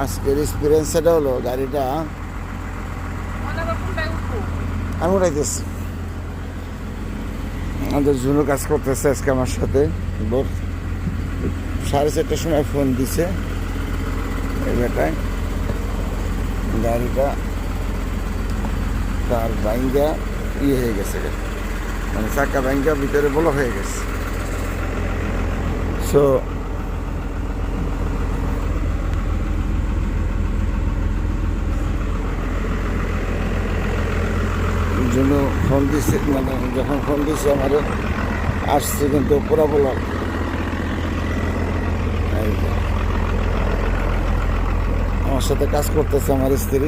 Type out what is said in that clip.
আজকের এক্সপিরিয়েন্স সেটা হলো গাড়িটা আমি উঠাইতেছি। আমাদের জুনো কাজ করতেছে আজকে আমার সাথে। ভোর 4:30টার সময় ফোন দিছে এই বেটায়, গাড়িটা তার বাইঙ্গা হয়ে গেছে, মানে চাকা বাইঙ্গা ভিতরে বলো হয়ে গেছে। সো জন্য ফোন দিছে, মানে যখন ফোন দিছে আমার আসছে, কিন্তু পুরা বলা আমার সাথে কাজ করতেছে আমার স্ত্রী।